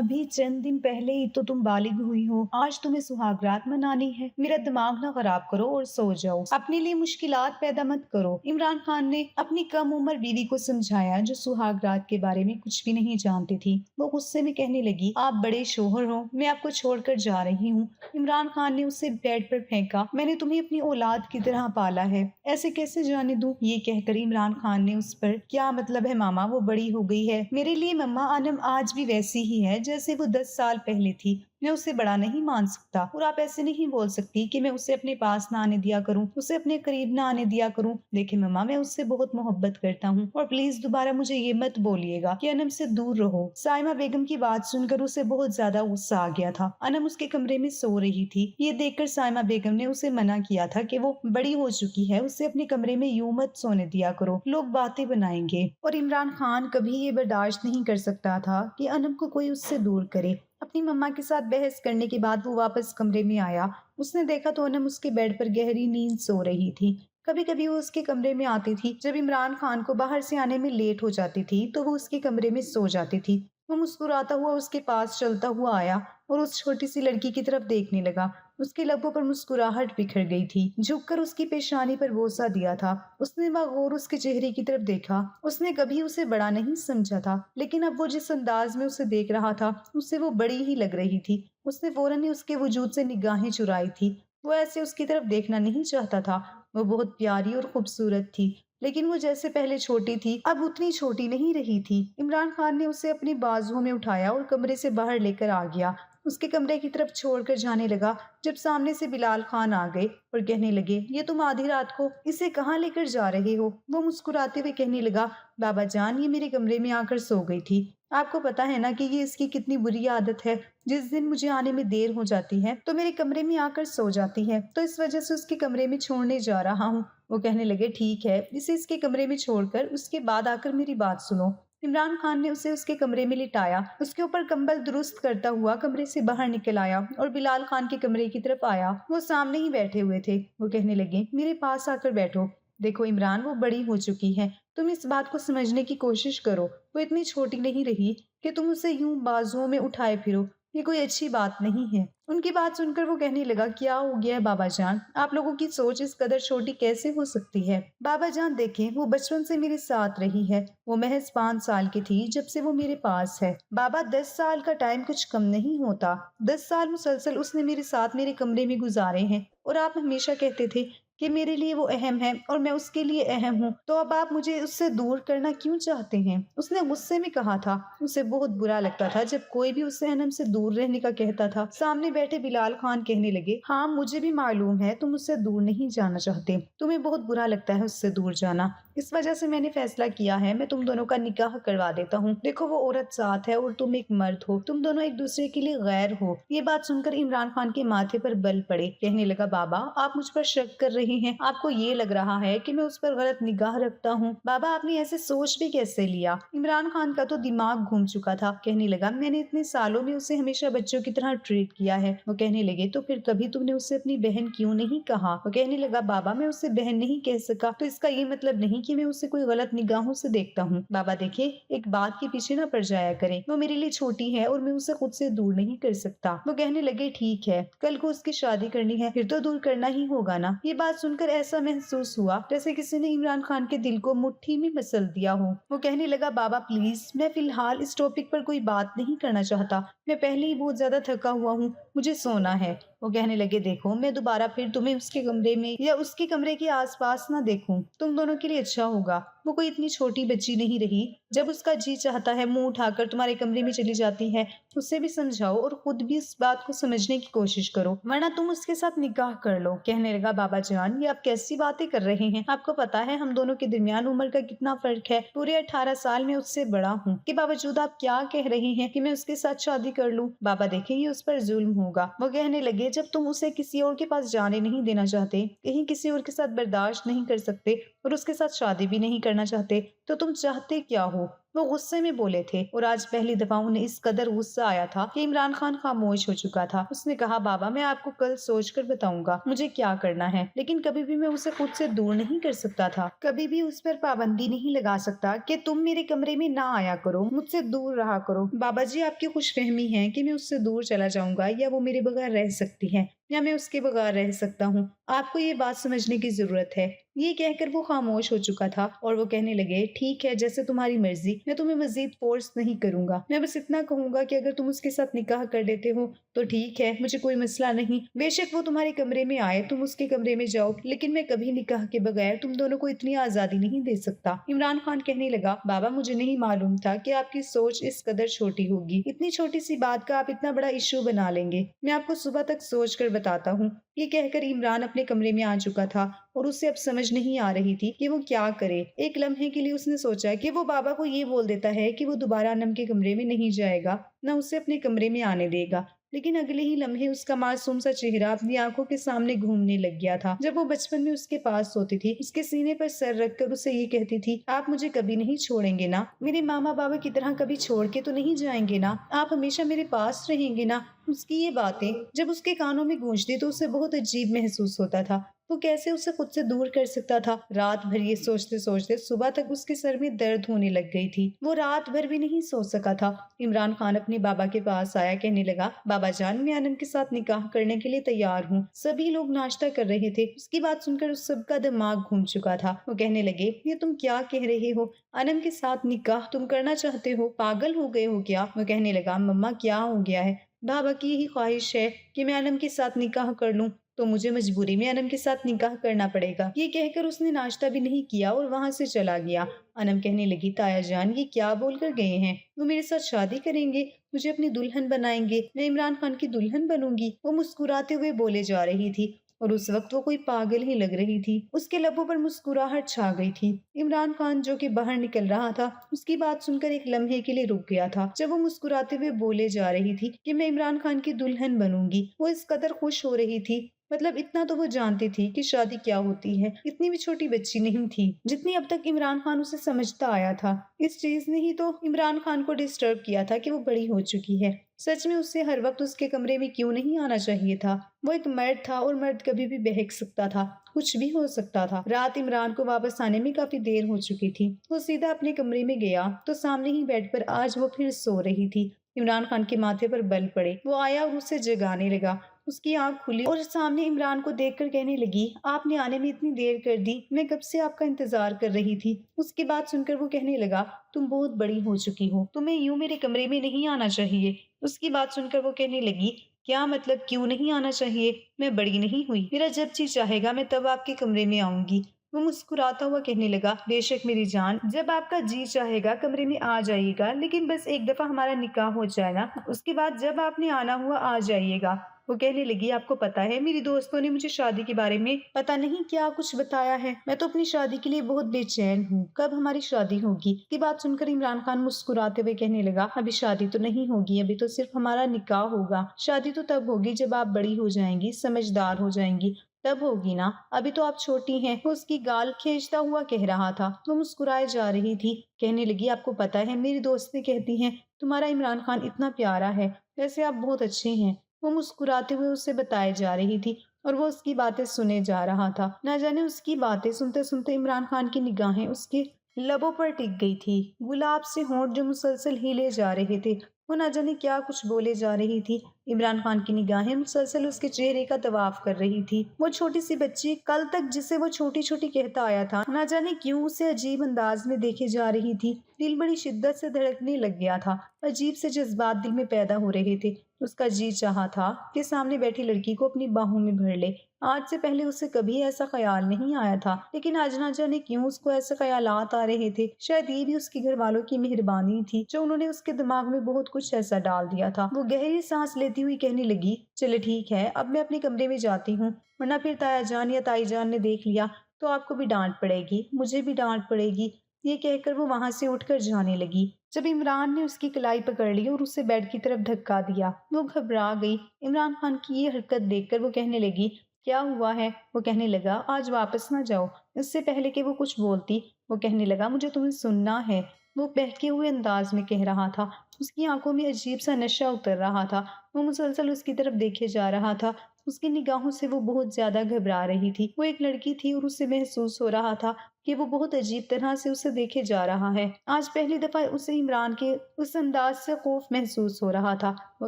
अभी चंद दिन पहले ही तो तुम बालिग हुई हो, आज तुम्हें सुहागरात मनानी है। मेरा दिमाग ना खराब करो और सो जाओ, अपने लिए मुश्किलात पैदा मत करो। इमरान खान ने अपनी कम उम्र बीवी को समझाया, जो सुहागरात के बारे में कुछ भी नहीं जानती थी। वो गुस्से में कहने लगी, आप बड़े शोहर हो, मैं आपको छोड़कर जा रही हूँ। इमरान खान ने उसे बेड पर फेंका। मैंने तुम्हें अपनी औलाद की तरह पाला है, ऐसे कैसे जाने दूं? ये कहकर इमरान खान ने उस पर, क्या मतलब है मामा, वो बड़ी हो गई है। मेरे लिए मम्मा अनम आज भी वैसी ही है जैसे वो 10 साल पहले थी। मैं उसे बड़ा नहीं मान सकता, और आप ऐसे नहीं बोल सकती कि मैं उसे अपने पास ना आने दिया करूं, उसे अपने करीब ना आने दिया करूं। देखिए मम्मा, मैं उससे बहुत मोहब्बत करता हूं, और प्लीज दोबारा मुझे ये मत बोलिएगा कि अनम से दूर रहो। साइमा बेगम की बात सुनकर उसे बहुत ज्यादा गुस्सा आ गया था। अनम उसके कमरे में सो रही थी। ये देखकर साइमा बेगम ने उसे मना किया था कि वो बड़ी हो चुकी है, उसे अपने कमरे में यूं मत सोने दिया करो, लोग बातें बनाएंगे। और इमरान खान कभी ये बर्दाश्त नहीं कर सकता था कि अनम को कोई उससे दूर करे। अपनी मम्मा के साथ बहस करने के बाद वो वापस कमरे में आया। उसने देखा तो अनम उसके बेड पर गहरी नींद सो रही थी। कभी कभी वो उसके कमरे में आती थी। जब इमरान खान को बाहर से आने में लेट हो जाती थी तो वो उसके कमरे में सो जाती थी। वो मुस्कुराता हुआ उसके पास चलता हुआ आया और उस छोटी सी लड़की की तरफ देखने लगा। उसके लबों पर मुस्कुराहट बिखर गई थी। झुककर उसकी पेशानी पर बोसा दिया था। उसने बगौर उसके चेहरे की तरफ देखा। उसने कभी उसे बड़ा नहीं समझा था, लेकिन अब वो जिस अंदाज में उसे देख रहा था उससे वो बड़ी ही लग रही थी। उसने फौरन ही उसके वजूद से निगाहें चुराई थी। वो ऐसे उसकी तरफ देखना नहीं चाहता था। वो बहुत प्यारी और खूबसूरत थी, लेकिन वो जैसे पहले छोटी थी अब उतनी छोटी नहीं रही थी। इमरान खान ने उसे अपनी बाजुओं में उठाया और कमरे से बाहर लेकर आ गया। उसके कमरे की तरफ छोड़कर जाने लगा, जब सामने से बिलाल खान आ गए और कहने लगे, ये तुम आधी रात को इसे कहाँ लेकर जा रहे हो? वो मुस्कुराते हुए कहने लगा, बाबा जान, ये मेरे कमरे में आकर सो गई थी। आपको पता है ना कि ये इसकी कितनी बुरी आदत है। जिस दिन मुझे आने में देर हो जाती है तो मेरे कमरे में आकर सो जाती है, तो इस वजह से उसके कमरे में छोड़ने जा रहा हूँ। वो कहने लगे, ठीक है, इसे इसके कमरे में छोड़कर उसके बाद आकर मेरी बात सुनो। इमरान खान ने उसे उसके कमरे में लिटाया, उसके ऊपर कंबल दुरुस्त करता हुआ कमरे से बाहर निकल आया और बिलाल खान के कमरे की तरफ आया। वो सामने ही बैठे हुए थे। वो कहने लगे, मेरे पास आकर बैठो। देखो इमरान, वो बड़ी हो चुकी है, तुम इस बात को समझने की कोशिश करो। वो इतनी छोटी नहीं रही कि तुम उसे यूं बाजुओं में उठाए फिरो। ये कोई अच्छी बात नहीं है। उनकी बात सुनकर वो कहने लगा, क्या हो गया है बाबा जान? आप लोगों की सोच इस कदर छोटी कैसे हो सकती है? बाबा जान देखें, वो बचपन से मेरे साथ रही है। वो महज 5 साल की थी जब से वो मेरे पास है। बाबा, 10 साल का टाइम कुछ कम नहीं होता। 10 साल मुसलसल उसने मेरे साथ मेरे कमरे में गुजारे हैं, और आप हमेशा कहते थे कि मेरे लिए वो अहम है और मैं उसके लिए अहम हूँ, तो अब आप मुझे उससे दूर करना क्यों चाहते हैं? उसने गुस्से में कहा था। उसे बहुत बुरा लगता था जब कोई भी उसे अनम से दूर रहने का कहता था। सामने बैठे बिलाल खान कहने लगे, हाँ मुझे भी मालूम है तुम उससे दूर नहीं जाना चाहते, तुम्हें बहुत बुरा लगता है उससे दूर जाना। इस वजह से मैंने फैसला किया है, मैं तुम दोनों का निकाह करवा देता हूँ। देखो, वो औरत साथ है और तुम एक मर्द हो, तुम दोनों एक दूसरे के लिए गैर हो। ये बात सुनकर इमरान खान के माथे पर बल पड़े। कहने लगा, बाबा आप मुझ पर शक कर रहे हैं, आपको ये लग रहा है कि मैं उस पर गलत निगाह रखता हूँ। बाबा, आपने ऐसे सोच भी कैसे लिया? इमरान खान का तो दिमाग घूम चुका था। कहने लगा, मैंने इतने सालों में उसे हमेशा बच्चों की तरह ट्रीट किया है। वो कहने लगे, तो फिर कभी तुमने उससे अपनी बहन क्यों नहीं कहा? वो कहने लगा, बाबा मैं उससे बहन नहीं कह सका तो इसका ये मतलब नहीं कि मैं उसे कोई गलत निगाहों से देखता हूँ। बाबा देखिए, एक बात के पीछे ना पड़ जाया करें, वो मेरे लिए छोटी है और मैं उसे खुद से दूर नहीं कर सकता। वो कहने लगे, ठीक है, कल को उसकी शादी करनी है, फिर तो दूर करना ही होगा ना। ये बात सुनकर ऐसा महसूस हुआ जैसे किसी ने इमरान खान के दिल को मुट्ठी में मसल दिया हो। वो कहने लगा, बाबा प्लीज, मैं फिलहाल इस टॉपिक पर कोई बात नहीं करना चाहता। मैं पहले ही बहुत ज्यादा थका हुआ हूँ, मुझे सोना है। वो कहने लगे, देखो मैं दोबारा फिर तुम्हें उसके कमरे में या उसके कमरे के आसपास ना देखूं, तुम दोनों के लिए अच्छा होगा। वो कोई इतनी छोटी बच्ची नहीं रही। जब उसका जी चाहता है मुंह उठाकर तुम्हारे कमरे में चली जाती है। उसे भी समझाओ और खुद भी इस बात को समझने की कोशिश करो, वरना तुम उसके साथ निकाह कर लो। कहने लगा, बाबा जान ये आप कैसी बातें कर रहे हैं? आपको पता है हम दोनों के दरमियान उम्र का कितना फर्क है? पूरे 18 साल में उससे बड़ा हूँ, के बावजूद आप क्या कह रहे हैं कि मैं उसके साथ शादी कर लूँ? बाबा देखें, ये उस पर जुल्म होगा। वो कहने लगे, जब तुम उसे किसी और के पास जाने नहीं देना चाहते, कहीं किसी और के साथ बर्दाश्त नहीं कर सकते और उसके साथ शादी भी नहीं करना चाहते, तो तुम चाहते क्या हो? वो गुस्से में बोले थे और आज पहली दफा उन्हें इस कदर गुस्सा आया था कि इमरान खान खामोश हो चुका था। उसने कहा, बाबा मैं आपको कल सोचकर बताऊंगा मुझे क्या करना है, लेकिन कभी भी मैं उसे खुद से दूर नहीं कर सकता था। कभी भी उस पर पाबंदी नहीं लगा सकता कि तुम मेरे कमरे में ना आया करो, मुझसे दूर रहा करो। बाबा जी आपकी खुशफहमी है कि मैं उससे दूर चला जाऊंगा या वो मेरे बगैर रह सकती है या मैं उसके बगैर रह सकता हूँ। आपको ये बात समझने की जरूरत है। ये कहकर वो खामोश हो चुका था और वो कहने लगे, ठीक है जैसे तुम्हारी मर्जी, मैं तुम्हें मजीद फोर्स नहीं करूंगा। मैं बस इतना कहूंगा कि अगर तुम उसके साथ निकाह कर लेते हो तो ठीक है, मुझे कोई मसला नहीं। बेशक वो तुम्हारे कमरे में आए, तुम उसके कमरे में जाओ, लेकिन मैं कभी निकाह के बगैर तुम दोनों को इतनी आजादी नहीं दे सकता। इमरान खान कहने लगा, बाबा मुझे नहीं मालूम था कि आपकी सोच इस कदर छोटी होगी। इतनी छोटी सी बात का आप इतना बड़ा इशू बना लेंगे। मैं आपको सुबह तक सोच कर बताता हूँ। ये कहकर इमरान अपने कमरे में आ चुका था और उसे अब समझ नहीं आ रही थी कि वो क्या करे। एक लम्हे के लिए उसने सोचा कि वो बाबा को ये बोल देता है कि वो दोबारा अनम के कमरे में नहीं जाएगा, न उसे अपने कमरे में आने देगा। लेकिन अगले ही लम्हे उसका मासूम सा चेहरा अपनी आंखों के सामने घूमने लग गया था। जब वो बचपन में उसके पास सोती थी, उसके सीने पर सर रखकर उसे ये कहती थी, आप मुझे कभी नहीं छोड़ेंगे ना, मेरे मामा बाबा की तरह कभी छोड़ के तो नहीं जाएंगे ना, आप हमेशा मेरे पास रहेंगे ना। उसकी ये बातें जब उसके कानों में गूंजती तो उसे बहुत अजीब महसूस होता था। वो कैसे उसे खुद से दूर कर सकता था। रात भर ये सोचते सोचते सुबह तक उसके सर में दर्द होने लग गई थी। वो रात भर भी नहीं सो सका था। इमरान खान अपने बाबा के पास आया, कहने लगा, बाबा जान मैं अनम के साथ निकाह करने के लिए तैयार हूँ। सभी लोग नाश्ता कर रहे थे। उसकी बात सुनकर उस सबका दिमाग घूम चुका था। वो कहने लगे, ये तुम क्या कह रहे हो? अनम के साथ निकाह तुम करना चाहते हो? पागल हो गए हो क्या? वो कहने लगा, मम्मा क्या हो गया है? बाबा की यही ख्वाहिश है कि मैं अनम के साथ निकाह कर लूं, तो मुझे मजबूरी में अनम के साथ निकाह करना पड़ेगा। ये कहकर उसने नाश्ता भी नहीं किया और वहां से चला गया। अनम कहने लगी, ताया जान ये क्या बोलकर गए हैं? वो मेरे साथ शादी करेंगे, मुझे अपनी दुल्हन बनाएंगे, मैं इमरान खान की दुल्हन बनूंगी। वो मुस्कुराते हुए बोले जा रही थी और उस वक्त वो कोई पागल ही लग रही थी। उसके लबों पर मुस्कुराहट छा गई थी। इमरान खान जो कि बाहर निकल रहा था, उसकी बात सुनकर एक लम्हे के लिए रुक गया था। जब वो मुस्कुराते हुए बोले जा रही थी कि मैं इमरान खान की दुल्हन बनूंगी, वो इस कदर खुश हो रही थी। मतलब इतना तो वो जानती थी कि शादी क्या होती है। इतनी भी छोटी बच्ची नहीं थी जितनी अब तक इमरान खान उसे समझता आया था। इस चीज ने ही तो इमरान खान को डिस्टर्ब किया था कि वो बड़ी हो चुकी है। सच में उससे हर वक्त उसके कमरे में क्यों नहीं आना चाहिए था? वो एक मर्द था और मर्द कभी भी बहक सकता था, कुछ भी हो सकता था। रात इमरान को वापस आने में काफी देर हो चुकी थी। वो सीधा अपने कमरे में गया तो सामने ही बेड पर आज वो फिर सो रही थी। इमरान खान के माथे पर बल पड़े। वो आया और उसे जगाने लगा। उसकी आंख खुली और सामने इमरान को देखकर कहने लगी, आपने आने में इतनी देर कर दी, मैं कब से आपका इंतजार कर रही थी। उसकी बात सुनकर वो कहने लगा, तुम बहुत बड़ी हो चुकी हो, तुम्हें यूं मेरे कमरे में नहीं आना चाहिए। उसकी बात सुनकर वो कहने लगी, क्या मतलब क्यों नहीं आना चाहिए? मैं बड़ी नहीं हुई, मेरा जब जी चाहेगा मैं तब आपके कमरे में आऊंगी। वो मुस्कुराता हुआ कहने लगा, बेशक मेरी जान, जब आपका जी चाहेगा कमरे में आ जाइएगा, लेकिन बस एक दफा हमारा निकाह हो जाए ना, उसके बाद जब आपने आना हुआ आ जाइएगा। वो कहने लगी, आपको पता है मेरी दोस्तों ने मुझे शादी के बारे में पता नहीं क्या कुछ बताया है। मैं तो अपनी शादी के लिए बहुत बेचैन हूँ, कब हमारी शादी होगी? की बात सुनकर इमरान खान मुस्कुराते हुए कहने लगा, अभी शादी तो नहीं होगी, अभी तो सिर्फ हमारा निकाह होगा। शादी तो तब होगी जब आप बड़ी हो जाएंगी, समझदार हो जाएंगी, तब होगी ना, अभी तो आप छोटी हैं। वो उसकी गाल खींचता हुआ कह रहा था। वो मुस्कुराए जा रही थी। कहने लगी, आपको पता है मेरी दोस्तें कहती हैं तुम्हारा इमरान खान इतना प्यारा है, वैसे आप बहुत अच्छे हैं। वो मुस्कुराते हुए उसे बताए जा रही थी और वो उसकी बातें सुने जा रहा था। ना जाने उसकी बातें सुनते सुनते इमरान खान की निगाहें उसके लबों पर टिक गई थी। गुलाब से होंठ जो मुसलसल हिले जा रहे थे। वो ना जाने क्या कुछ बोले जा रही थी। इमरान खान की निगाहें मुसलसल उसके चेहरे का तवाफ कर रही थी। वो छोटी सी बच्ची कल तक जिसे वो छोटी छोटी कहता आया था, ना जाने क्यों उसे अजीब अंदाज में देखे जा रही थी। दिल बड़ी शिद्दत से धड़कने लग गया था। अजीब से जज्बात दिल में पैदा हो रहे थे। उसका जी चाहा था कि सामने बैठी लड़की को अपनी बाहों में भर ले। आज से पहले उसे कभी ऐसा ख्याल नहीं आया था, लेकिन आज ना जाने क्यों उसको ऐसे ख्यालात आ रहे थे। शायद ये भी उसके घर वालों की मेहरबानी थी जो उन्होंने उसके दिमाग में बहुत कुछ ऐसा डाल दिया था। वो गहरी सांस लेती हुई कहने लगी, चले ठीक है, अब मैं अपने कमरे में जाती हूँ, वरना फिर ताया जान या ताई जान ने देख लिया तो आपको भी डांट पड़ेगी, मुझे भी डांट पड़ेगी। ये कहकर वो वहां से उठकर जाने लगी। जब इमरान ने उसकी कलाई पकड़ ली और उसे बेड की तरफ धक्का दिया, वो घबरा गई। इमरान खान की ये हरकत देखकर वो कहने लगी, کیا ہوا ہے؟ وہ کہنے لگا آج واپس نہ جاؤ۔ اس سے پہلے کہ وہ کچھ بولتی وہ کہنے لگا مجھے تمہیں سننا ہے۔ وہ بہکے ہوئے انداز میں کہہ رہا تھا۔ اس کی آنکھوں میں عجیب سا نشہ اتر رہا تھا۔ وہ مسلسل اس کی طرف دیکھے جا رہا تھا۔ اس کی نگاہوں سے وہ بہت زیادہ گھبرا رہی تھی۔ وہ ایک لڑکی تھی اور اسے محسوس ہو رہا تھا کہ وہ بہت عجیب طرح سے اسے دیکھے جا رہا ہے۔ آج پہلی دفعہ اسے عمران کے اس انداز سے خوف محسوس ہو رہا تھا۔ وہ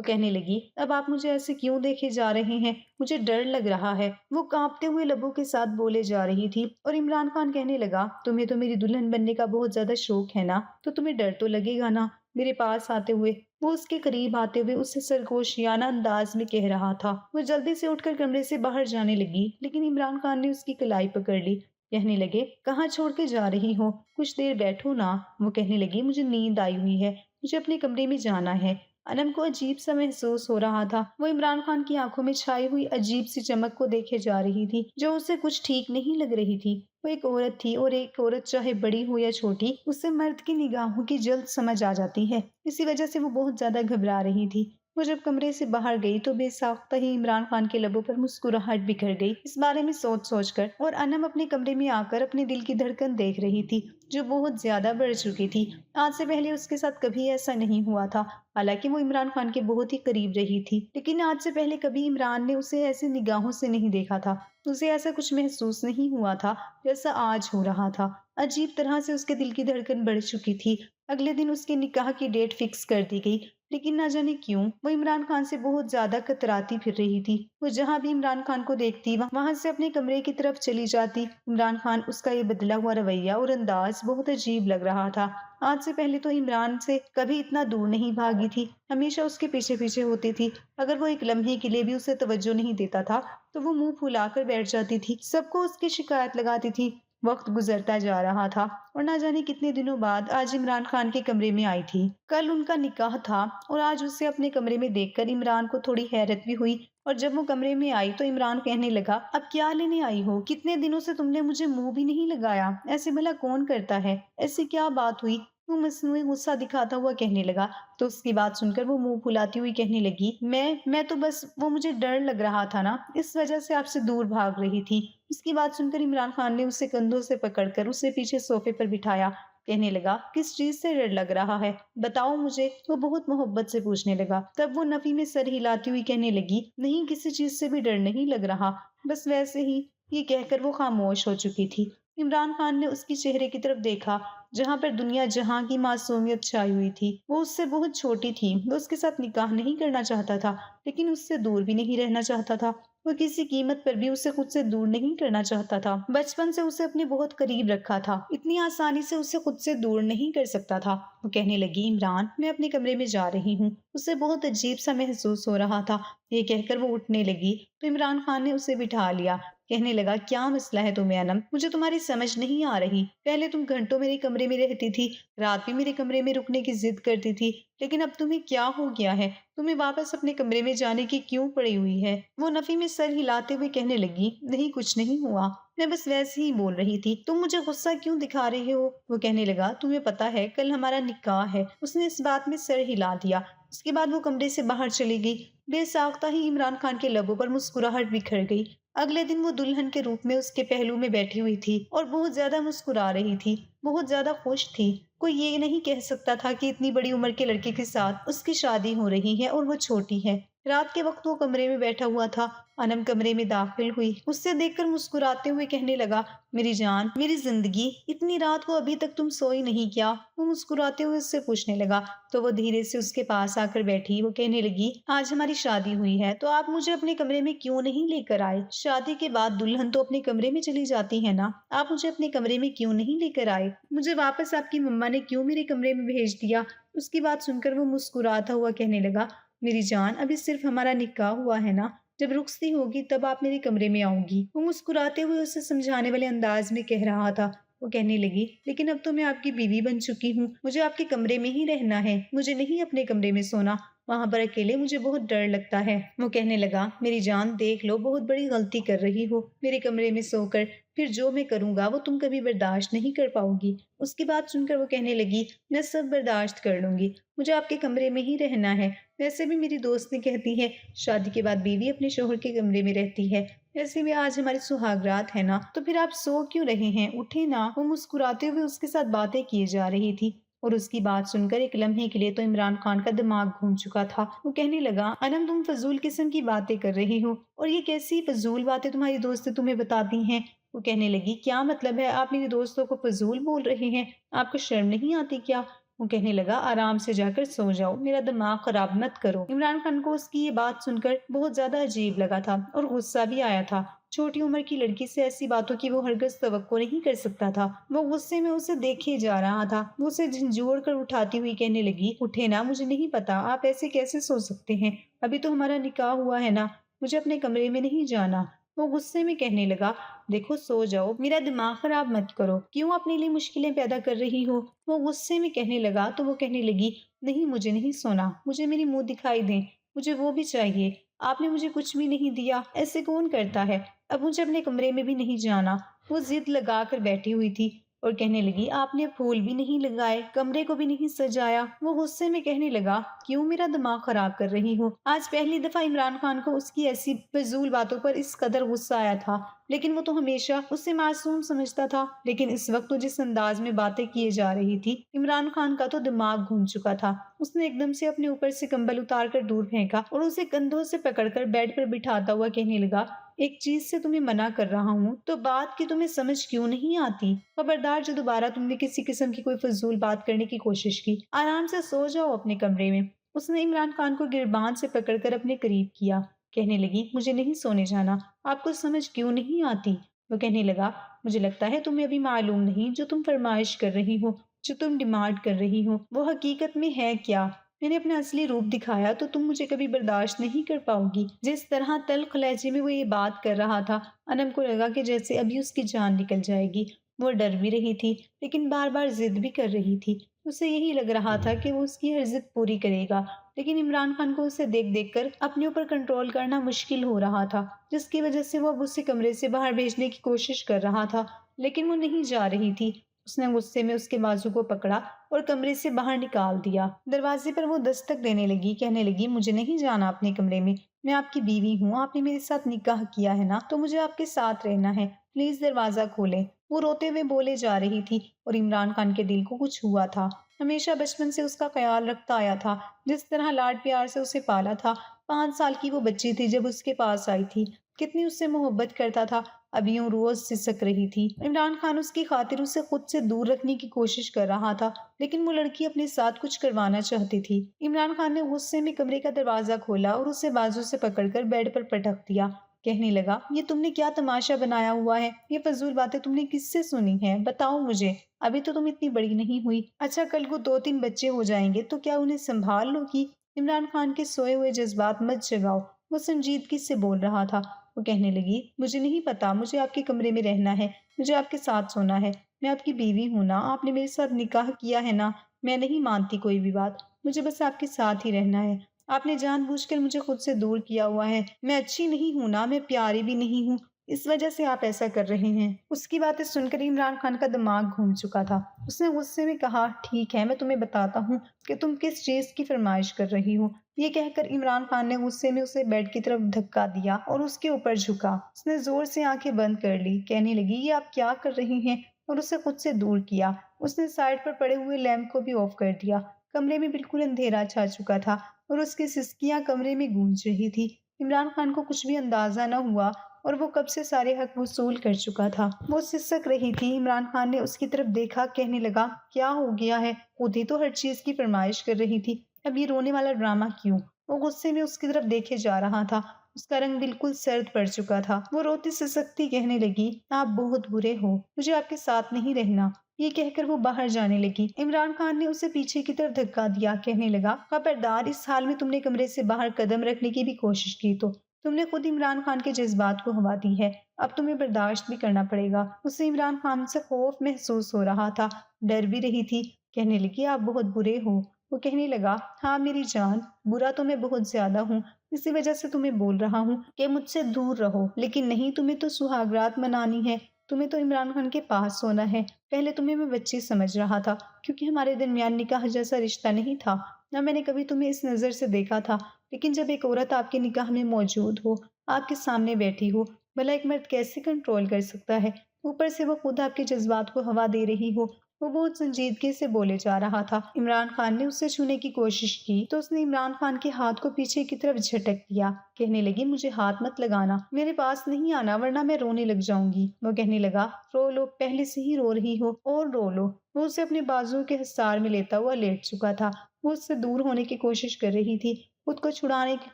کہنے لگی اب آپ مجھے ایسے کیوں دیکھے جا رہے ہیں؟ مجھے ڈر لگ رہا ہے۔ وہ کانپتے ہوئے لبوں کے ساتھ بولے جا رہی تھی اور عمران خان کہنے لگا تمہیں تو میری دلہن بننے کا بہت زیادہ شوق ہے نا، تو تمہیں ڈر تو لگے گا نا۔ میرے پاس آتے ہوئے وہ اس کے قریب آتے ہوئے اسے سرگوشیانہ انداز میں کہہ رہا تھا۔ وہ جلدی سے اٹھ کر کمرے سے باہر جانے لگی لیکن عمران خان نے اس کی کلائی پکڑ لی۔ کہنے لگے کہاں چھوڑ کے جا رہی ہو؟ کچھ دیر بیٹھو نا۔ وہ کہنے لگی مجھے نیند آئی ہوئی ہے، مجھے اپنے کمرے میں جانا ہے۔ انم کو عجیب سا محسوس ہو رہا تھا۔ وہ عمران خان کی آنکھوں میں چھائی ہوئی عجیب سی چمک کو دیکھے جا رہی تھی جو اسے کچھ ٹھیک نہیں لگ رہی تھی۔ وہ ایک عورت تھی اور ایک عورت چاہے بڑی ہو یا چھوٹی اسے مرد کی نگاہوں کی جلد سمجھ آ جاتی ہے۔ اسی وجہ سے وہ بہت زیادہ گھبرا رہی تھی۔ وہ جب کمرے سے باہر گئی تو بے ساختہ ہی عمران خان کے لبوں پر مسکراہٹ بکھر گئی اس بارے میں سوچ سوچ کر، اور انم اپنے کمرے میں آ کر اپنے دل کی دھڑکن دیکھ رہی تھی جو بہت زیادہ بڑھ چکی تھی۔ آج سے پہلے اس کے ساتھ کبھی ایسا نہیں ہوا تھا، حالانکہ وہ عمران خان کے بہت ہی قریب رہی تھی، لیکن آج سے پہلے کبھی عمران نے اسے ایسی نگاہوں سے نہیں دیکھا تھا۔ اسے ایسا کچھ محسوس نہیں ہوا تھا جیسا آج ہو رہا تھا۔ عجیب طرح سے اس کے دل کی دھڑکن بڑھ چکی تھی۔ اگلے دن اس کے نکاح کی ڈیٹ فکس کر دی گئی، لیکن نہ جانے کیوں وہ عمران خان سے بہت زیادہ کتراتی پھر رہی تھی۔ وہ جہاں بھی عمران خان کو دیکھتی وہاں سے اپنے کمرے کی طرف چلی جاتی۔ عمران خان اس کا یہ بدلا ہوا رویہ اور انداز بہت عجیب لگ رہا تھا۔ آج سے پہلے تو عمران سے کبھی اتنا دور نہیں بھاگی تھی، ہمیشہ اس کے پیچھے پیچھے ہوتی تھی۔ اگر وہ ایک لمحے کے لیے بھی اسے توجہ نہیں دیتا تھا تو وہ منہ پھلا کر بیٹھ جاتی تھی، سب کو اس کی شکایت لگاتی تھی۔ وقت گزرتا جا رہا تھا اور نہ جانے کتنے دنوں بعد آج عمران خان کے کمرے میں آئی تھی۔ کل ان کا نکاح تھا اور آج اسے اپنے کمرے میں دیکھ کر عمران کو تھوڑی حیرت بھی ہوئی، اور جب وہ کمرے میں آئی تو عمران کہنے لگا اب کیا لینے آئی ہو؟ کتنے دنوں سے تم نے مجھے منہ بھی نہیں لگایا، ایسے بھلا کون کرتا ہے؟ ایسی کیا بات ہوئی؟ وہ مصنوعی غصہ دکھاتا ہوا کہنے لگا تو اس کی بات سن کر وہ منہ پھلاتی ہوئی کہنے لگی میں تو بس وہ مجھے ڈر لگ رہا تھا نا، اس وجہ سے آپ سے دور بھاگ رہی تھی۔ اس کی بات سن کر عمران خان نے اسے کندھوں سے پکڑ کر اسے پیچھے صوفے پر بٹھایا۔ کہنے لگا کس چیز سے ڈر لگ رہا ہے؟ بتاؤ مجھے۔ وہ بہت محبت سے پوچھنے لگا۔ تب وہ نفی میں سر ہلاتی ہوئی کہنے لگی نہیں، کسی چیز سے بھی ڈر نہیں لگ رہا، بس ویسے ہی۔ یہ کہہ کر وہ خاموش ہو چکی تھی۔ عمران خان نے اس کی چہرے کی طرف دیکھا جہاں پر دنیا جہاں کی معصومیت چھائی ہوئی تھی۔ وہ اس سے بہت چھوٹی تھی، وہ اس کے ساتھ نکاح نہیں کرنا چاہتا تھا لیکن اس سے دور بھی نہیں رہنا چاہتا تھا۔ وہ کسی قیمت پر بھی اسے خود سے دور نہیں کرنا چاہتا تھا۔ بچپن سے اسے اپنے بہت قریب رکھا تھا، اتنی آسانی سے اسے خود سے دور نہیں کر سکتا تھا۔ وہ کہنے لگی عمران میں اپنے کمرے میں جا رہی ہوں۔ اسے بہت عجیب سا محسوس ہو رہا تھا۔ یہ کہہ کر وہ اٹھنے لگی تو عمران خان نے اسے بٹھا لیا۔ کہنے لگا کیا مسئلہ ہے تمہیں انم؟ مجھے تمہاری سمجھ نہیں آ رہی۔ پہلے تم گھنٹوں میرے کمرے میں رہتی تھی، رات بھی میرے کمرے میں رکنے کی ضد کرتی تھی، لیکن اب تمہیں کیا ہو گیا ہے؟ تمہیں واپس اپنے کمرے میں جانے کی کیوں پڑی ہوئی ہے؟ وہ نفی میں سر ہلاتے ہوئے کہنے لگی نہیں، کچھ نہیں ہوا، میں بس ویسے ہی بول رہی تھی۔ تم مجھے غصہ کیوں دکھا رہے ہو؟ وہ کہنے لگا تمہیں پتا ہے کل ہمارا نکاح ہے۔ اس نے اس بات میں سر ہلا دیا۔ اس کے بعد وہ کمرے سے باہر چلی گئی۔ بے ساختہ ہی عمران خان کے لبوں پر مسکراہٹ بکھر گئی۔ اگلے دن وہ دلہن کے روپ میں اس کے پہلو میں بیٹھی ہوئی تھی اور بہت زیادہ مسکرا رہی تھی، بہت زیادہ خوش تھی۔ کوئی یہ نہیں کہہ سکتا تھا کہ اتنی بڑی عمر کے لڑکے کے ساتھ اس کی شادی ہو رہی ہے اور وہ چھوٹی ہے۔ رات کے وقت وہ کمرے میں بیٹھا ہوا تھا۔ انم کمرے میں داخل ہوئی، اس سے دیکھ کر مسکراتے ہوئے کہنے لگا میری جان، میری زندگی، اتنی رات کو ابھی تک تم سوئی نہیں کیا؟ وہ مسکراتے ہوئے اس سے پوچھنے لگا تو وہ دھیرے سے اس کے پاس آ کر بیٹھی۔ وہ کہنے لگی آج ہماری شادی ہوئی ہے تو آپ مجھے اپنے کمرے میں کیوں نہیں لے کر آئے؟ شادی کے بعد دلہن تو اپنے کمرے میں چلی جاتی ہے نا، آپ مجھے اپنے کمرے میں کیوں نہیں لے کر آئے؟ مجھے واپس آپ کی مما نے کیوں میرے کمرے میں بھیج دیا؟ اس کی بات سن کر وہ مسکراتا ہوا کہنے لگا میری جان، ابھی صرف ہمارا نکاح ہوا ہے نا، جب رخصتی ہوگی تب آپ میرے کمرے میں آؤں گی۔ وہ مسکراتے ہوئے اسے سمجھانے والے انداز میں کہہ رہا تھا۔ وہ کہنے لگی لیکن اب تو میں آپ کی بیوی بن چکی ہوں، مجھے آپ کے کمرے میں ہی رہنا ہے، مجھے نہیں اپنے کمرے میں سونا، وہاں پر اکیلے مجھے بہت ڈر لگتا ہے۔ وہ کہنے لگا میری جان دیکھ لو، بہت بڑی غلطی کر رہی ہو میرے کمرے میں سو کر، پھر جو میں کروں گا وہ تم کبھی برداشت نہیں کر پاؤ گی۔ اس کی بات سن کر وہ کہنے لگی میں سب برداشت کر لوں گی، مجھے آپ کے کمرے میں ہی رہنا ہے۔ ویسے بھی میری دوست نے کہتی ہے شادی کے بعد بیوی اپنے شوہر کے کمرے میں رہتی ہے، ऐसे में आज हमारी सुहागरात है ना, तो फिर आप सो क्यों रहे हैं? उठे ना। वो मुस्कुराते हुए उसके साथ बातें किए जा रही थी और उसकी बात सुनकर एक लम्हे के लिए तो इमरान खान का दिमाग घूम चुका था। वो कहने लगा, अनम तुम फजूल किस्म की बातें कर रही हो, और ये कैसी फजूल बातें तुम्हारी दोस्तें तुम्हें बताती हैं? वो कहने लगी, क्या मतलब है, आप मेरी दोस्तों को फजूल बोल रहे हैं? आपको शर्म नहीं आती क्या? वो कहने लगा, आराम से जाकर सो जाओ, मेरा दिमाग खराब मत करो। इमरान खान को उसकी ये बात सुनकर बहुत ज्यादा अजीब लगा था और गुस्सा भी आया था। छोटी उम्र की लड़की से ऐसी बातों की वो हरगिज तवक्को नहीं कर सकता था। वो गुस्से में उसे देखे जा रहा था। वो उसे झंझोड़ कर उठाती हुई कहने लगी, उठे ना, मुझे नहीं पता आप ऐसे कैसे सो सकते हैं, अभी तो हमारा निकाह हुआ है ना, मुझे अपने कमरे में नहीं जाना। वो गुस्से में कहने लगा, देखो सो जाओ, मेरा दिमाग खराब मत करो, क्यों अपने लिए मुश्किलें पैदा कर रही हो? वो गुस्से में कहने लगा तो वो कहने लगी, नहीं मुझे नहीं सोना, मुझे मेरी मुंह दिखाई दे, मुझे वो भी चाहिए, आपने मुझे कुछ भी नहीं दिया, ऐसे कौन करता है, अब मुझे अपने कमरे में भी नहीं जाना। वो जिद लगा कर बैठी हुई थी और कहने लगी, आपने फूल भी नहीं लगाए, कमरे को भी नहीं सजाया। वो गुस्से में कहने लगा, क्यों मेरा दिमाग खराब कर रही हो? आज पहली दफा इमरान खान को उसकी ऐसी फजूल बातों पर इस कदर गुस्सा आया था, लेकिन वो तो हमेशा उसे मासूम समझता था। लेकिन इस वक्त तो जिस अंदाज में बातें किए जा रही थी, इमरान खान का तो दिमाग घूम चुका था। उसने एकदम से अपने ऊपर से कंबल उतार कर दूर फेंका और उसे कंधों से पकड़कर बेड पर बिठाता हुआ कहने लगा, एक चीज से तुम्हें मना कर रहा हूँ तो बात की तुम्हें समझ क्यों नहीं आती? खबरदार जो दोबारा तुमने किसी किस्म की कोई फजूल बात करने की कोशिश की, आराम से सो जाओ अपने कमरे में। उसने इमरान खान को गिरबान से पकड़कर अपने करीब किया। कहने लगी, मुझे नहीं सोने जाना, आपको समझ क्यों नहीं आती? वो कहने लगा, मुझे लगता है तुम्हें अभी मालूम नहीं जो तुम फरमाइश कर रही हो, जो तुम डिमांड कर रही हो, वो हकीकत में है क्या। मैंने अपना असली रूप दिखाया तो तुम मुझे कभी बर्दाश्त नहीं कर पाओगी। जिस तरह तल्ख लहजे में वो ये बात कर रहा था, अनम को लगा कि जैसे अभी उसकी जान निकल जाएगी। वो डर भी रही थी, लेकिन बार बार जिद भी कर रही थी। उसे यही लग रहा था कि वो उसकी हर जिद पूरी करेगा, लेकिन इमरान खान को उसे देख देख कर अपने ऊपर कंट्रोल करना मुश्किल हो रहा था, जिसकी वजह से वो अब उसे कमरे से बाहर भेजने की कोशिश कर रहा था, लेकिन वो नहीं जा रही थी। उसने गुस्से में उसके बाजू को पकड़ा और कमरे से बाहर निकाल दिया। दरवाजे पर वो दस्तक देने लगी, कहने लगी, मुझे नहीं जाना अपने कमरे में, मैं आपकी बीवी हूँ, आपने मेरे साथ निकाह किया है ना, तो मुझे आपके साथ रहना है, प्लीज दरवाजा खोलें। वो रोते हुए बोले जा रही थी और इमरान खान के दिल को कुछ हुआ था। हमेशा बचपन से उसका ख्याल रखता आया था, जिस तरह लाड प्यार से उसे पाला था। 5 साल की वो बच्ची थी जब उसके पास आई थी, कितनी उससे मोहब्बत करता था, अभी यूं रोज सिसक रही थी। इमरान खान उसकी खातिर उसे खुद से दूर रखने की कोशिश कर रहा था, लेकिन वो लड़की अपने साथ कुछ करवाना चाहती थी। इमरान खान ने गुस्से में कमरे का दरवाजा खोला और उसे बाजू से पकड़कर बेड पर पटक दिया। कहने लगा, ये तुमने क्या तमाशा बनाया हुआ है? ये फजूल बातें तुमने किससे सुनी है? बताओ मुझे, अभी तो तुम इतनी बड़ी नहीं हुई। अच्छा, कल को 2-3 बच्चे हो जाएंगे तो क्या उन्हें संभाल लोगी? इमरान खान के सोए हुए जज्बात मत जगाओ। वो संजीदगी से बोल रहा था। वो कहने लगी, मुझे नहीं पता, मुझे आपके कमरे में रहना है, मुझे आपके साथ सोना है, मैं आपकी बीवी हूँ ना, आपने मेरे साथ निकाह किया है ना, मैं नहीं मानती कोई भी बात, मुझे बस आपके साथ ही रहना है। आपने जानबूझकर मुझे खुद से दूर किया हुआ है, मैं अच्छी नहीं हूँ ना, मैं प्यारी भी नहीं हूँ, इस वजह से आप ऐसा कर रहे हैं। उसकी बातें सुनकर इमरान खान का दिमाग घूम चुका था। उसने गुस्से में कहा, ठीक है, मैं तुम्हें बताता हूँ कि तुम किस चीज की फरमाइश कर रही हो। ये कहकर इमरान खान ने गुस्से में उसे बेड की तरफ धक्का दिया और उसके ऊपर झुका। उसने जोर से आंखें बंद कर ली, कहने लगी, ये आप क्या कर रही हैं? और उसे खुद से दूर किया। उसने साइड पर पड़े हुए लैंप को भी ऑफ कर दिया। कमरे में बिल्कुल अंधेरा छा चुका था और उसकी सिसकियां कमरे में गूंज रही थी। इमरान खान को कुछ भी अंदाजा न हुआ और वो कब से सारे हक वसूल कर चुका था। वो सिसक रही थी। इमरान खान ने उसकी तरफ देखा, कहने लगा, क्या हो गया है? खुद ही तो हर चीज की फरमाइश कर रही थी, अब ये रोने वाला ड्रामा क्यों? वो गुस्से में उसकी तरफ देखे जा रहा था। उसका रंग बिल्कुल सर्द पड़ चुका था। वो रोती सिसकती कहने लगी, आप बहुत बुरे हो, मुझे आपके साथ नहीं रहना। ये कहकर वो बाहर जाने लगी। इमरान खान ने उसे पीछे की तरफ धक्का दिया, कहने लगा, खबरदार, इस हाल में तुमने कमरे से बाहर कदम रखने की भी कोशिश की तो तुमने खुद इमरान खान के जज्बात को हवा दी है, अब तुम्हें बर्दाश्त भी करना पड़ेगा। उसे इमरान खान से खौफ महसूस हो रहा था, डर भी रही थी। कहने लगी, आप बहुत बुरे हो। वो कहने लगा, हाँ मेरी जान, बुरा तो मैं बहुत ज्यादा हूँ, इसी वजह से तुम्हें बोल रहा हूँ कि मुझसे दूर रहो। लेकिन नहीं, तुम्हें तो सुहागरात मनानी है, तुम्हें तो इमरान खान के पास सोना है। पहले तुम्हें मैं बच्ची समझ रहा था, क्योंकि हमारे दरमियान निकाह जैसा रिश्ता नहीं था, न मैंने कभी तुम्हें इस नजर से देखा था। लेकिन जब एक औरत आपके निकाह में मौजूद हो, आपके सामने बैठी हो, भला एक मर्द कैसे कंट्रोल कर सकता है? ऊपर से वो खुद आपके जज्बात को हवा दे रही हो। वो बहुत संजीदगी से बोले जा रहा था। इमरान खान ने उससे छूने की कोशिश की तो उसने इमरान खान के हाथ को पीछे की तरफ झटक दिया। कहने लगी, मुझे हाथ मत लगाना, मेरे पास नहीं आना वरना मैं रोने लग जाऊंगी। वो कहने लगा, रो लो, पहले से ही रो रही हो और रो लो। वो उसे अपने बाजुओं के हिसार में लेता हुआ लेट चुका था। वो उससे दूर होने की कोशिश कर रही थी, खुद को छुड़ाने की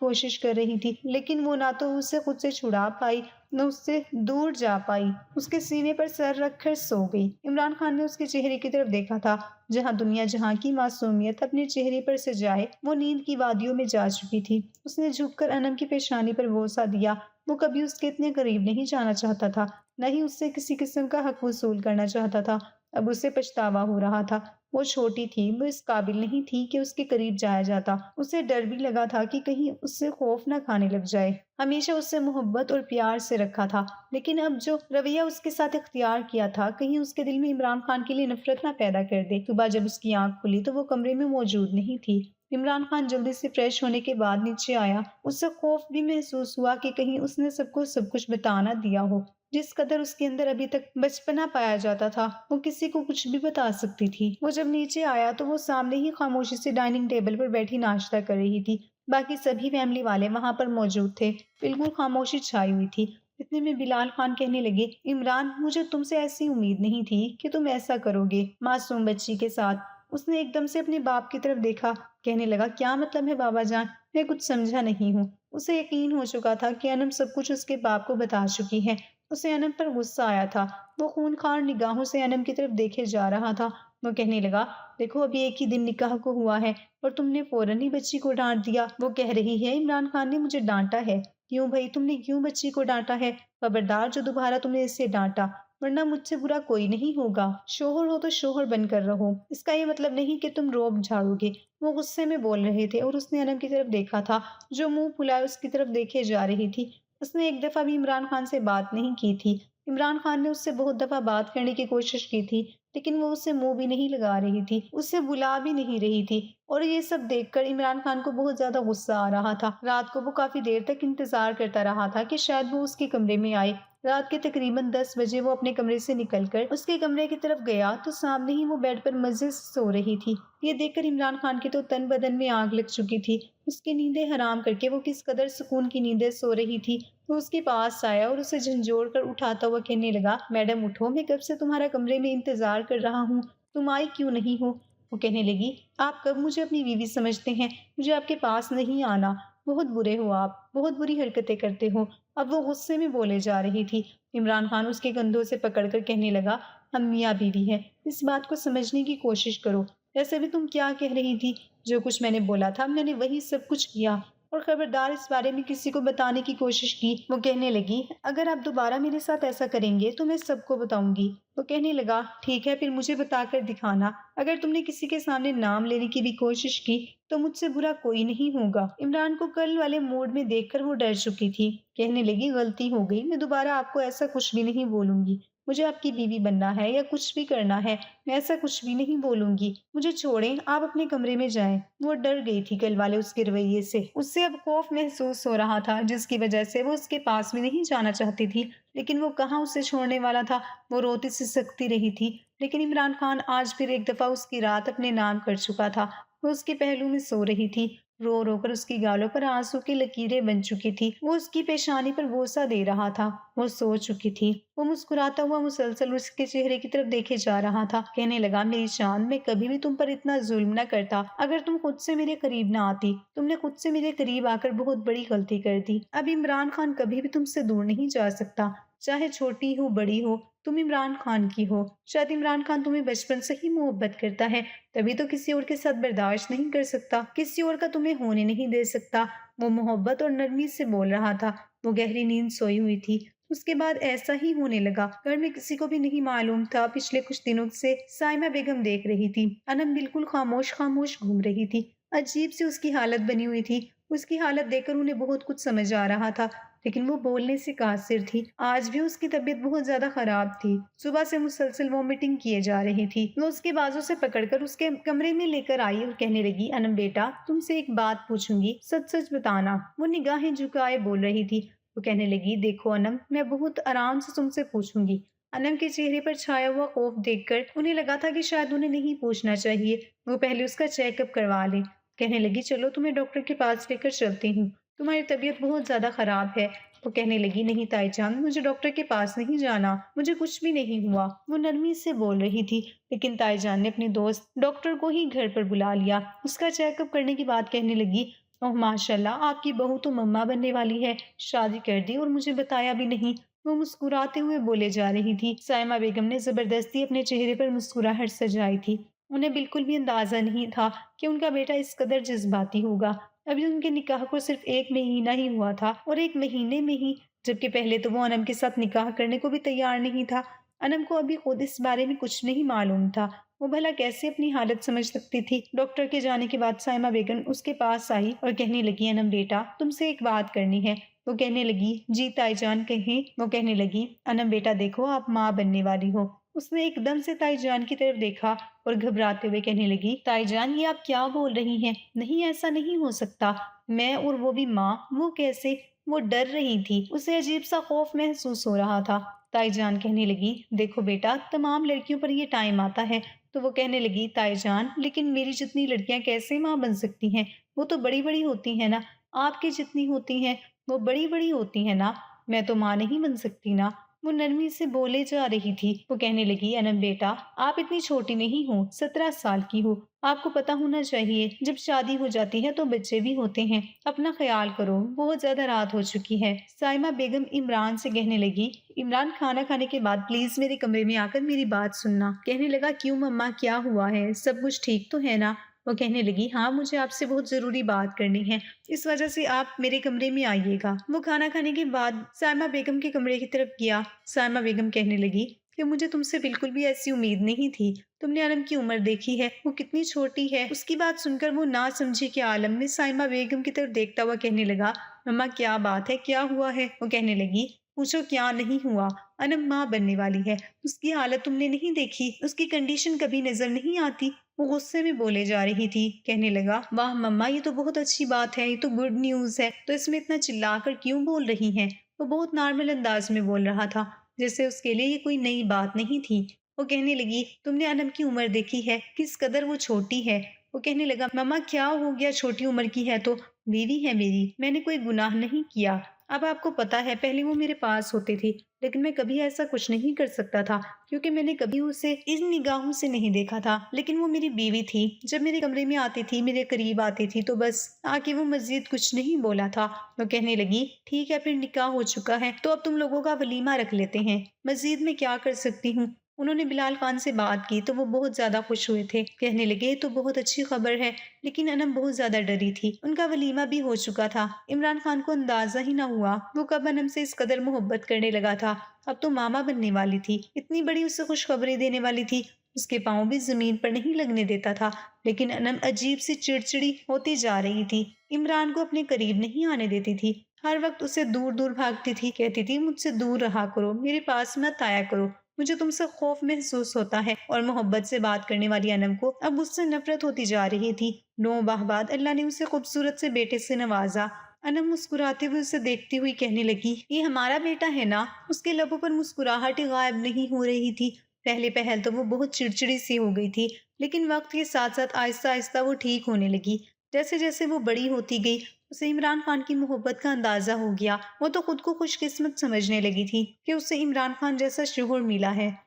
कोशिश कर रही थी, लेकिन वो ना तो उसे खुद से छुड़ा पाई न उससे दूर जा पाई। उसके सीने पर सर रखकर सो गई। इमरान खान ने उसके चेहरे की तरफ देखा था, जहां दुनिया जहां की मासूमियत अपने चेहरे पर सजाए वो नींद की वादियों में जा चुकी थी। उसने झुककर अनम की पेशानी पर बोसा दिया। वो कभी उसके इतने करीब नहीं जाना चाहता था, न ही उससे किसी किस्म का हक वसूल करना चाहता था। अब उसे पछतावा हो रहा था। वो छोटी थी, वो इस काबिल नहीं थी कि उसके करीब जाया जाता। उसे डर भी लगा था कि कहीं उससे खौफ न खाने लग जाए। हमेशा उससे मोहब्बत और प्यार से रखा था, लेकिन अब जो रवैया उसके साथ इख्तियार किया था, कहीं उसके दिल में इमरान खान के लिए नफरत ना पैदा कर दे। सुबह जब उसकी आंख खुली तो वो कमरे में मौजूद नहीं थी। इमरान खान जल्दी से फ्रेश होने के बाद नीचे आया। उसे खौफ भी महसूस हुआ कि कहीं उसने सबको सब कुछ बता ना दिया हो। जिस कदर उसके अंदर अभी तक बचपना पाया जाता था, वो किसी को कुछ भी बता सकती थी। वो जब नीचे आया तो वो सामने ही खामोशी से डाइनिंग टेबल पर बैठी नाश्ता कर रही थी। बाकी सभी फैमिली वाले वहां पर मौजूद थे। बिल्कुल खामोशी छाई हुई थी। इतने में बिलाल खान कहने लगे, इमरान, मुझे तुमसे ऐसी उम्मीद नहीं थी कि तुम ऐसा करोगे मासूम बच्ची के साथ। उसने एकदम से अपने बाप की तरफ देखा। कहने लगा, क्या मतलब है बाबा जान? मैं कुछ समझा नहीं हूँ। उसे यकीन हो चुका था कि अनम सब कुछ उसके बाप को बता चुकी है। उसे अनम पर गुस्सा आया था। वो खूनखार निगाहों से अनम की तरफ देखे जा रहा था। वो कहने लगा, देखो अभी एक ही दिन निकाह को हुआ है और तुमने फौरन ही बच्ची को डांट दिया। वो कह रही है इमरान खान ने मुझे डांटा है। क्यों भाई, तुमने क्यों बच्ची को डांटा है? खबरदार जो दोबारा तुमने इससे डांटा, वरना मुझसे बुरा कोई नहीं होगा। शोहर हो तो शोहर बनकर रहो, इसका ये मतलब नहीं कि तुम रोब झाड़ोगे। वो गुस्से में बोल रहे थे और उसने अनम की तरफ देखा था, जो मुंह फुलाए उसकी तरफ देखे जा रही थी। उसने एक दफा भी इमरान खान से बात नहीं की थी। इमरान खान ने उससे बहुत दफा बात करने की कोशिश की थी, लेकिन वो उससे मुंह भी नहीं लगा रही थी, उससे बुला भी नहीं रही थी। और ये सब देखकर इमरान खान को बहुत ज्यादा गुस्सा आ रहा था। रात को वो काफी देर तक इंतजार करता रहा था कि शायद वो उसके कमरे में आए। रात के तकरीबन 10 बजे वो अपने कमरे से निकलकर उसके कमरे की तरफ गया तो सामने ही वो बेड पर मजे से सो रही थी। ये देखकर इमरान खान के तो तन बदन में आग लग चुकी थी। उसकी नींदें हराम करके वो किस कदर सुकून की नींदें सो रही थी। वो उसके पास आया और उसे झंझोड़ कर उठाता हुआ कहने लगा, मैडम उठो, मैं कब से तुम्हारा कमरे में इंतजार कर रहा हूँ, तुम आई क्यों नहीं हो? वो कहने लगी, आप कब मुझे अपनी बीवी समझते हैं? मुझे आपके पास नहीं आना। बहुत बुरे हो आप, बहुत बुरी हरकतें करते हो। अब वो गुस्से में बोले जा रही थी। इमरान खान उसके कंधों से पकड़कर कहने लगा, हम मियाँ बीवी हैं, इस बात को समझने की कोशिश करो। वैसे भी तुम क्या कह रही थी? जो कुछ मैंने बोला था मैंने वही सब कुछ किया। और खबरदार इस बारे में किसी को बताने की कोशिश की। वो कहने लगी, अगर आप दोबारा मेरे साथ ऐसा करेंगे तो मैं सबको बताऊंगी। वो कहने लगा, ठीक है, फिर मुझे बताकर दिखाना। अगर तुमने किसी के सामने नाम लेने की भी कोशिश की तो मुझसे बुरा कोई नहीं होगा। इमरान को कल वाले मूड में देखकर वो डर चुकी थी। कहने लगी, गलती हो गई, मैं दोबारा आपको ऐसा कुछ भी नहीं बोलूंगी। मुझे आपकी बीवी बनना है या कुछ भी करना है, मैं ऐसा कुछ भी नहीं बोलूंगी। मुझे छोड़ें, आप अपने कमरे में जाएं। वो डर गई थी कल वाले उसके रवैये से। उससे अब खौफ महसूस हो रहा था, जिसकी वजह से वो उसके पास भी नहीं जाना चाहती थी। लेकिन वो कहाँ उसे छोड़ने वाला था। वो रोती सिसकती रही थी। लेकिन इमरान खान आज फिर एक दफा उसकी रात अपने नाम कर चुका था। वो उसके पहलू में सो रही थी। रो रो कर उसकी गालों पर आंसू की लकीरें बन चुकी थी। वो उसकी पेशानी पर बोसा दे रहा था। वो सो चुकी थी। वो मुस्कुराता हुआ मुसलसल उसके चेहरे की तरफ देखे जा रहा था। कहने लगा, मेरी जान, मैं कभी भी तुम पर इतना जुल्म न करता अगर तुम खुद से मेरे करीब ना आती। तुमने खुद से मेरे करीब आकर बहुत बड़ी गलती कर दी। अब इमरान खान कभी भी तुमसे दूर नहीं जा सकता, चाहे छोटी हो बड़ी हो। तुम इमरान खान की हो। शायद इमरान खान तुम्हें बचपन से ही मोहब्बत करता है, तभी तो किसी और के साथ बर्दाश्त नहीं कर सकता, किसी और का तुम्हें होने नहीं दे सकता। वो मोहब्बत और नरमी से बोल रहा था। वो गहरी नींद सोई हुई थी। उसके बाद ऐसा ही होने लगा। घर में किसी को भी नहीं मालूम था। पिछले कुछ दिनों से साइमा बेगम देख रही थी। अनम बिल्कुल खामोश खामोश घूम रही थी। अजीब सी उसकी हालत बनी हुई थी। उसकी हालत देखकर उन्हें बहुत कुछ समझ आ रहा था, लेकिन वो बोलने से कासिर थी। आज भी उसकी तबीयत बहुत ज्यादा खराब थी। सुबह से मुसलसल वॉमिटिंग किए जा रही थी। वो उसके बाजू से पकड़कर उसके कमरे में लेकर आई और कहने लगी, अनम बेटा, तुमसे एक बात पूछूंगी, सच सच बताना। वो निगाहें झुकाए बोल रही थी, वो कहने लगी, देखो अनम, मैं बहुत आराम से तुमसे पूछूंगी। अनम के चेहरे पर छाया हुआ खौफ देखकर उन्हें लगा था कि शायद उन्हें नहीं पूछना चाहिए, वो पहले उसका चेकअप करवा ले। कहने लगी, चलो तुम्हें डॉक्टर के पास लेकर चलती हूँ, तुम्हारी तबीयत बहुत ज्यादा खराब है। वो कहने लगी, नहीं ताईजान, मुझे डॉक्टर के पास नहीं जाना, मुझे कुछ भी नहीं हुआ। वो नरमी से बोल रही थी, लेकिन ताईजान ने अपने दोस्त डॉक्टर को ही घर पर बुला लिया। उसका चेकअप करने के बाद कहने लगी, ओह माशाल्लाह, आपकी बहू तो मम्मा बनने वाली है, शादी कर दी और मुझे बताया भी नहीं। वो मुस्कुराते हुए बोले जा रही थी। साइमा बेगम ने जबरदस्ती अपने चेहरे पर मुस्कुराहट सजाई थी। उन्हें बिल्कुल भी अंदाजा नहीं था कि उनका बेटा इस कदर जज्बाती होगा। अभी उनके निकाह को सिर्फ 1 महीना ही हुआ था और 1 महीने में ही, जबकि पहले तो वो अनम के साथ निकाह करने को भी तैयार नहीं था। अनम को अभी खुद इस बारे में कुछ नहीं मालूम था। वो भला कैसे अपनी हालत समझ सकती थी। डॉक्टर के जाने के बाद साइमा बेगम उसके पास आई और कहने लगी, अनम बेटा, तुमसे एक बात करनी है। वो कहने लगी, जी ताईजान कहें। वो कहने लगी, अनम बेटा देखो, आप माँ बनने वाली हो। उसने एकदम से ताईजान की तरफ देखा और घबराते हुए कहने लगी, ताईजान ये आप क्या बोल रही हैं? नहीं, ऐसा नहीं हो सकता। मैं और वो भी माँ, वो कैसे? वो डर रही थी, उसे अजीब सा खौफ महसूस हो रहा था। ताईजान कहने लगी, देखो बेटा, तमाम लड़कियों पर ये टाइम आता है। तो वो कहने लगी, ताईजान लेकिन मेरी जितनी लड़कियां कैसे माँ बन सकती हैं? वो तो बड़ी बड़ी होती हैं ना, आपकी जितनी होती हैं वो बड़ी बड़ी होती हैं ना, मैं तो माँ नहीं बन सकती ना। वो नरमी से बोले जा रही थी। वो कहने लगी, अनम बेटा, आप इतनी छोटी नहीं हो, 17 साल की हो। आपको पता होना चाहिए, जब शादी हो जाती है तो बच्चे भी होते हैं। अपना ख्याल करो, बहुत ज्यादा रात हो चुकी है। साइमा बेगम इमरान से कहने लगी, इमरान खाना खाने के बाद प्लीज मेरे कमरे में आकर मेरी बात सुनना। कहने लगा, क्यों मम्मा, क्या हुआ है? सब कुछ ठीक तो है ना? वो कहने लगी, हाँ मुझे आपसे बहुत जरूरी बात करनी है, इस वजह से आप मेरे कमरे में आइएगा। वो खाना खाने के बाद साइमा बेगम के कमरे की तरफ गया। साइमा बेगम कहने लगी कि मुझे तुमसे बिल्कुल भी ऐसी उम्मीद नहीं थी। तुमने अनम की उम्र देखी है, वो कितनी छोटी है। उसकी बात सुनकर वो ना समझे के आलम में साइमा बेगम की तरफ देखता हुआ कहने लगा, मम्मा क्या बात है, क्या हुआ है? वो कहने लगी, पूछो क्या नहीं हुआ, अनम माँ बनने वाली है। उसकी हालत तुमने नहीं देखी, उसकी कंडीशन कभी नजर नहीं आती। वो गुस्से में बोले जा रही थी। कहने लगा, वाह मम्मा, ये तो बहुत अच्छी बात है, ये तो गुड न्यूज है, तो इसमें इतना चिल्लाकर क्यों बोल रही हैं? वो बहुत नॉर्मल अंदाज में बोल रहा था, जैसे उसके लिए ये कोई नई बात नहीं थी। वो कहने लगी, तुमने अनम की उम्र देखी है, किस कदर वो छोटी है। वो कहने लगा, मम्मा क्या हो गया, छोटी उम्र की है तो? बीवी है मेरी, मैंने कोई गुनाह नहीं किया। अब आपको पता है, पहले वो मेरे पास होती थी, लेकिन मैं कभी ऐसा कुछ नहीं कर सकता था, क्योंकि मैंने कभी उसे इन निगाहों से नहीं देखा था। लेकिन वो मेरी बीवी थी, जब मेरे कमरे में आती थी, मेरे करीब आती थी, तो बस आके वो मजीद कुछ नहीं बोला था। वो कहने लगी, ठीक है, फिर निकाह हो चुका है तो अब तुम लोगों का वलीमा रख लेते हैं, मजीद मैं क्या कर सकती हूँ। उन्होंने बिलाल खान से बात की तो वो बहुत ज्यादा खुश हुए थे। कहने लगे, तो बहुत अच्छी खबर है। लेकिन अनम बहुत ज्यादा डरी थी। उनका वलीमा भी हो चुका था। इमरान खान को अंदाजा ही ना हुआ वो कब अनम से इस कदर मोहब्बत करने लगा था। अब तो मामा बनने वाली थी, इतनी बड़ी उसे खुशखबरी देने वाली थी। उसके पाँव भी जमीन पर नहीं लगने देता था। लेकिन अनम अजीब सी चिड़चिड़ी होती जा रही थी। इमरान को अपने करीब नहीं आने देती थी, हर वक्त उसे दूर दूर भागती थी। कहती थी, मुझसे दूर रहा करो, मेरे पास मत आया करो, मुझे तुमसे खौफ महसूस होता है। और मोहब्बत से बात करने वाली अनम को अब उससे नफरत होती जा रही थी। 9 माह बाद अल्लाह ने उसे खूबसूरत से बेटे से नवाजा। अनम मुस्कुराते हुए उसे देखती हुई कहने लगी, ये हमारा बेटा है ना? उसके लबों पर मुस्कुराहट ही गायब नहीं हो रही थी। पहले पहल तो वो बहुत चिड़चिड़ी सी हो गई थी, लेकिन वक्त के साथ साथ आहिस्ता आहिस्ता वो ठीक होने लगी। जैसे जैसे वो बड़ी होती गई, उसे इमरान खान की मोहब्बत का अंदाजा हो गया। वो तो खुद को खुशकिस्मत समझने लगी थी कि उसे इमरान खान जैसा शोहर मिला है।